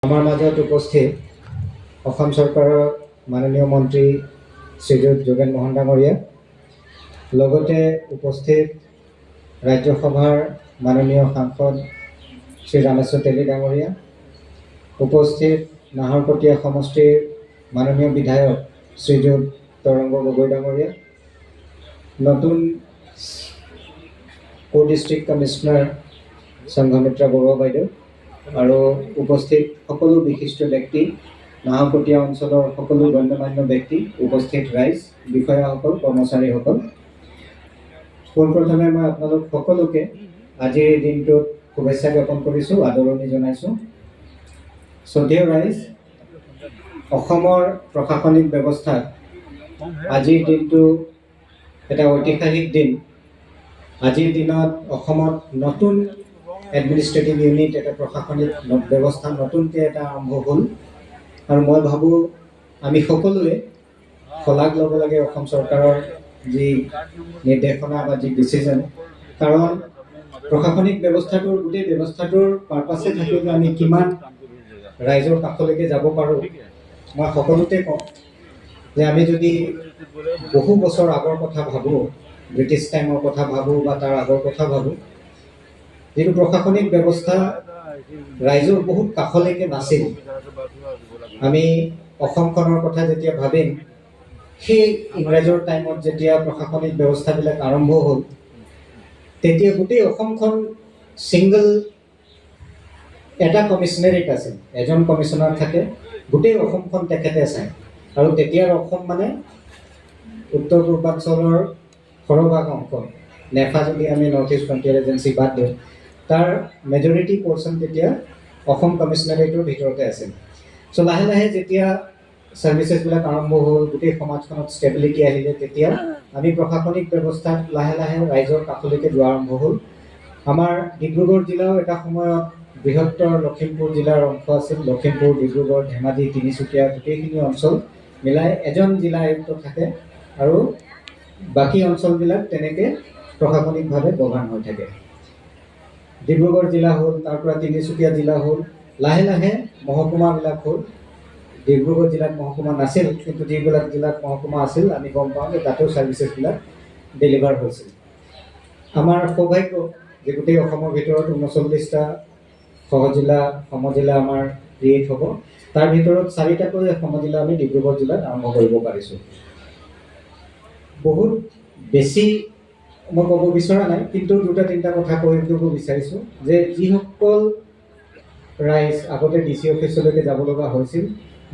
আমাৰ মাজত উপস্থিত অসম চৰকাৰৰ মাননীয় মন্ত্ৰী শ্ৰীযুত যোগেন মহন ডাঙৰীয়া, লগতে উপস্থিত ৰাজ্যসভাৰ মাননীয় সাংসদ শ্ৰী ৰামেশ্বৰ তেলী ডাঙৰীয়া, উপস্থিত নাহৰকটীয়া সমষ্টিৰ মাননীয় বিধায়ক শ্ৰীযুত তৰংগ গগৈ ডাঙৰীয়া, নতুন ডিষ্ট্ৰিক্ট কমিশনাৰ সংঘমিত্ৰা বৰুৱা বাইদেউ আৰু উপস্থিত সকলো বিশিষ্ট ব্যক্তি, নাহৰকটীয়া অঞ্চলৰ সকলো গণ্যমান্য ব্যক্তি, উপস্থিত ৰাইজ, বিষয়াসকল, কৰ্মচাৰীসকল, পোনপ্ৰথমে মই আপোনালোক সকলোকে আজিৰ এই দিনটোত শুভেচ্ছা জ্ঞাপন কৰিছোঁ, আদৰণি জনাইছোঁ। শ্ৰদ্ধেয় ৰাইজ, অসমৰ প্ৰশাসনিক ব্যৱস্থাত আজিৰ দিনটো এটা ঐতিহাসিক দিন। আজিৰ দিনত অসমত নতুন এডমিনিষ্ট্ৰেটিভ ইউনিট, এটা প্ৰশাসনিক ব্যৱস্থা নতুনকৈ এটা আৰম্ভ হ'ল আৰু মই ভাবোঁ আমি সকলোৱে শলাগ ল'ব লাগে অসম চৰকাৰৰ যি নিৰ্দেশনা বা যি ডিচিজন। কাৰণ প্ৰশাসনিক ব্যৱস্থাটোৰ গোটেই ব্যৱস্থাটোৰ পাৰ্পাছে থাকিব আমি কিমান ৰাইজৰ কাষলৈকে যাব পাৰোঁ। মই সকলোতে কওঁ যে আমি যদি বহু বছৰ আগৰ কথা ভাবোঁ, ব্ৰিটিছ টাইমৰ কথা ভাবোঁ বা তাৰ আগৰ কথা ভাবোঁ, যিটো প্ৰশাসনিক ব্যৱস্থা ৰাইজৰ বহুত কাষলৈকে নাছিল। আমি অসমখনৰ কথা যেতিয়া ভাবিম, সেই ইংৰাজৰ টাইমত যেতিয়া প্ৰশাসনিক ব্যৱস্থাবিলাক আৰম্ভ হ'ল, তেতিয়া গোটেই অসমখন ছিংগল এটা কমিশনাৰেট আছিল, এজন কমিশনাৰ থাকে, গোটেই অসমখন তেখেতে চায়। আৰু তেতিয়াৰ অসম মানে উত্তৰ পূৰ্বাঞ্চলৰ সৰহভাগ অংশ, নেফা যদি আমি নৰ্থ ইষ্ট ফ্ৰণ্টিয়াৰ এজেঞ্চি বাদ দিওঁ, তাৰ মেজৰিটি পৰ্চন তেতিয়া অসম কমিশনাৰেটৰ ভিতৰতে আছিল। চ' লাহে লাহে যেতিয়া ছাৰ্ভিচেছবিলাক আৰম্ভ হ'ল, গোটেই সমাজখনত ষ্টেবিলিটি আহিলে, তেতিয়া আমি প্ৰশাসনিক ব্যৱস্থাত লাহে লাহে ৰাইজৰ কাষলৈকে যোৱা আৰম্ভ হ'ল। আমাৰ ডিব্ৰুগড় জিলাও এটা সময়ত বৃহত্তৰ লখিমপুৰ জিলাৰ অংশ আছিল। লখিমপুৰ, ডিব্ৰুগড়, ধেমাজি, তিনিচুকীয়া গোটেইখিনি অঞ্চল মিলাই এজন জিলা আয়ুক্ত থাকে আৰু বাকী অঞ্চলবিলাক তেনেকৈ প্ৰশাসনিকভাৱে গভাৰ্ণ হৈ থাকে। ডিব্ৰুগড় জিলা হ'ল, তাৰ পৰা তিনিচুকীয়া জিলা হ'ল, লাহে লাহে মহকুমাবিলাক হ'ল। ডিব্ৰুগড় জিলাত মহকুমা নাছিল, কিন্তু যিবিলাক জিলাত মহকুমা আছিল আমি গম পাওঁ যে তাতো ছাৰ্ভিচেছবিলাক ডেলিভাৰ হৈছিল। আমাৰ সৌভাগ্য যে গোটেই অসমৰ ভিতৰত 39টা সহজিলা, সমজিলা আমাৰ ক্ৰিয়েট হ'ব। তাৰ ভিতৰত 4টাকৈ সমজিলা আমি ডিব্ৰুগড় জিলাত আৰম্ভ কৰিব পাৰিছোঁ। বহুত বেছি মই ক'ব বিচৰা নাই, কিন্তু 2-3টা কথা কৈ দিব বিচাৰিছোঁ যে যিসকল ৰাইজ আগতে DC অফিচলৈকে যাব লগা হৈছিল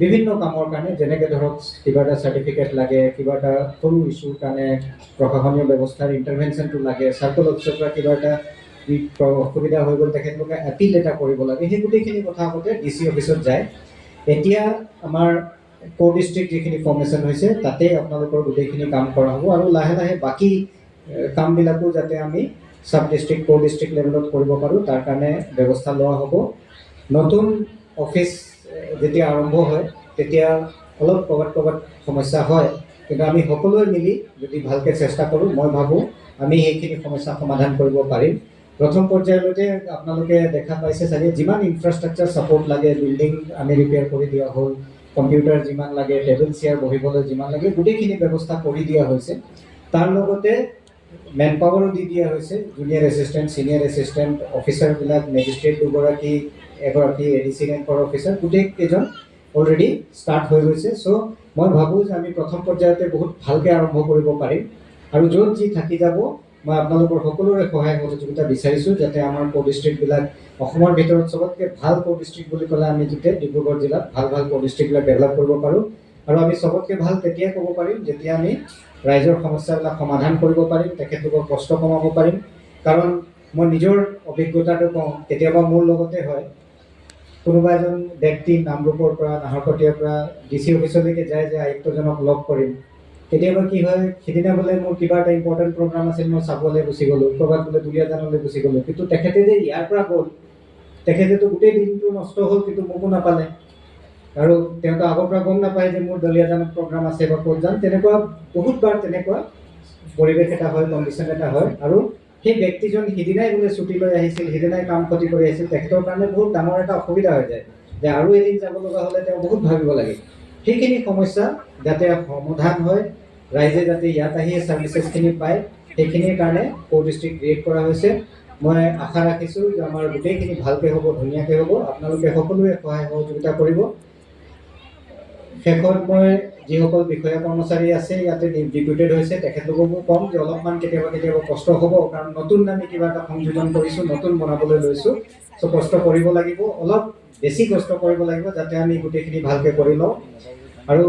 বিভিন্ন কামৰ কাৰণে, যেনেকৈ ধৰক কিবা এটা চাৰ্টিফিকেট লাগে, কিবা এটা সৰু ইছ্যুৰ কাৰণে প্ৰশাসনীয় ব্যৱস্থাৰ ইণ্টাৰভেনশ্যনটো লাগে, চাৰ্কল অফিচৰ পৰা কিবা এটা অসুবিধা হৈ গ'ল, তেখেতলোকে এপিল এটা কৰিব লাগে, সেই গোটেইখিনি কথা আগতে DC অফিচত যায়। এতিয়া আমাৰ ডিষ্ট্ৰিক্ট যিখিনি ফৰ্মেশ্যন হৈছে, তাতে আপোনালোকৰ গোটেইখিনি কাম কৰা হ'ব আৰু লাহে লাহে বাকী কামবিলাকো যাতে আমি চাব ডিষ্ট্ৰিক্ট, ডিষ্ট্ৰিক্ট লেভেলত কৰিব পাৰোঁ, তাৰ কাৰণে ব্যৱস্থা লোৱা হ'ব। নতুন অফিচ যেতিয়া আৰম্ভ হয়, তেতিয়া অলপ ক'ৰবাত সমস্যা হয়, কিন্তু আমি সকলোৱে মিলি যদি ভালকৈ চেষ্টা কৰোঁ, মই ভাবোঁ আমি সেইখিনি সমস্যা সমাধান কৰিব পাৰিম। প্ৰথম পৰ্যায়লৈকে আপোনালোকে দেখা পাইছে চাগে, যিমান ইনফ্ৰাষ্ট্ৰাকচাৰ ছাপৰ্ট লাগে, বিল্ডিং আমি ৰিপেয়াৰ কৰি দিয়া হ'ল, কম্পিউটাৰ যিমান লাগে, টেবুল চেয়াৰ বহিবলৈ যিমান লাগে, গোটেইখিনি ব্যৱস্থা কৰি দিয়া হৈছে। তাৰ লগতে মেন পাৱাৰো দি দিয়া হৈছে, জুনিয়ৰ এছিষ্টেণ্ট, ছিনিয়ৰ এছিষ্টেণ্ট অফিচাৰবিলাক, মেজিষ্ট্ৰেট দুগৰাকী, এগৰাকী ADC ৰেংকৰ অফিচাৰ, গোটেইকেইজন অলৰেডি ষ্টাৰ্ট হৈ গৈছে। চ' মই ভাবোঁ যে আমি প্ৰথম পৰ্যায়তে বহুত ভালকৈ আৰম্ভ কৰিব পাৰিম আৰু য'ত যি থাকি যাব, মই আপোনালোকৰ সকলোৰে সহায় সহযোগিতা বিচাৰিছোঁ, যাতে আমাৰ ডিষ্ট্ৰিক্টবিলাক অসমৰ ভিতৰত চবতকৈ ভাল ডিষ্ট্ৰিক্ট বুলি ক'লে আমি যেতিয়া ডিব্ৰুগড় জিলাত ভাল ডিষ্ট্ৰিক্টবিলাক ডেভেলপ কৰিব পাৰোঁ। আৰু আমি চবতকৈ ভাল তেতিয়াই ক'ব পাৰিম যেতিয়া আমি ৰাইজৰ সমস্যাবিলাক সমাধান কৰিব পাৰিম, তেখেতলোকৰ কষ্ট কমাব পাৰিম। কাৰণ মই নিজৰ অভিজ্ঞতাটো কওঁ, কেতিয়াবা মোৰ লগতে হয়, কোনোবা এজন ব্যক্তি নামৰূপৰ পৰা, নাহৰকটীয়াৰ পৰা DC অফিচলৈকে যায় যে আয়ুক্তজনক লগ কৰিম। কেতিয়াবা কি হয়, সিদিনা বোলে মোৰ কিবা এটা ইম্পৰ্টেণ্ট প্ৰগ্ৰাম আছিল, মই চাবলৈ গুচি গ'লোঁ, ক'ৰবাত বোলে দুলীয়াজানলৈ গুচি গ'লোঁ, কিন্তু তেখেতে যে ইয়াৰ পৰা গ'ল, তেখেতেতো গোটেই দিনটো নষ্ট হ'ল, কিন্তু মোকো নাপালে। আৰু তেওঁতো আগৰ পৰা গম নাপায় যে মোৰ দুলীয়াজানত প্ৰগ্ৰাম আছে বা ক'ত যাম। তেনেকুৱা বহুতবাৰ তেনেকুৱা পৰিৱেশ এটা হয়, কণ্ডিশ্যন এটা হয়। আৰু সেই ব্যক্তিজন সিদিনাই বোলে ছুটী লৈ আহিছিল, সিদিনাই কাম ক্ষতি কৰি আহিছিল, তেখেতৰ কাৰণে বহুত ডাঙৰ এটা অসুবিধা হৈ যায়। যে আৰু এদিন যাব লগা হ'লে তেওঁ বহুত ভাবিব লাগে। সেইখিনি সমস্যা যাতে সমাধান হয়, ৰাইজে যাতে ইয়াত আহি ছাৰ্ভিচেছখিনি পায়, সেইখিনিৰ কাৰণে কো ডিষ্ট্ৰিক্ট ক্ৰিয়েট কৰা হৈছে। মই আশা ৰাখিছোঁ যে আমাৰ গোটেইখিনি ভালকৈ হ'ব, ধুনীয়াকৈ হ'ব। আপোনালোকে সকলোৱে সহায় সহযোগিতা কৰিব। শেষত মই যিসকল বিষয়া কৰ্মচাৰী আছে ইয়াতে ডিপুটেড হৈছে তেখেতলোককো ক'ম যে অলপমান কেতিয়াবা কষ্ট হ'ব, কাৰণ নতুন আমি কিবা এটা সংযোজন কৰিছোঁ, নতুন বনাবলৈ লৈছোঁ। চ' কষ্ট কৰিব লাগিব, অলপ বেছি কষ্ট কৰিব লাগিব যাতে আমি গোটেইখিনি ভালকৈ কৰি লওঁ। আৰু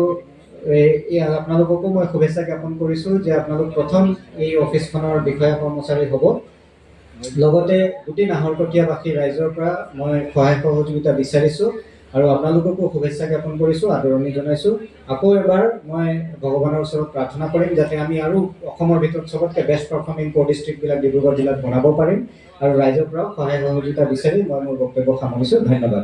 আপোনালোককো মই শুভেচ্ছা জ্ঞাপন কৰিছোঁ যে আপোনালোক প্ৰথম এই অফিচখনৰ বিষয়া কৰ্মচাৰী হ'ব। লগতে গোটেই নাহৰকটীয়াবাসী ৰাইজৰ পৰা মই সহায় সহযোগিতা বিচাৰিছোঁ আৰু আপোনালোককো শুভেচ্ছা জ্ঞাপন কৰিছোঁ, আদৰণি জনাইছোঁ। আকৌ এবাৰ মই ভগৱানৰ ওচৰত প্ৰাৰ্থনা কৰিম যাতে আমি আৰু অসমৰ ভিতৰত চবতকৈ বেষ্ট পাৰফৰ্মিং কো ডিষ্ট্ৰিক্টবিলাক ডিব্ৰুগড় জিলাত বনাব পাৰিম। আৰু ৰাইজৰ পৰাও সহায় সহযোগিতা বিচাৰি মই মোৰ বক্তব্য সামৰিছোঁ। ধন্যবাদ।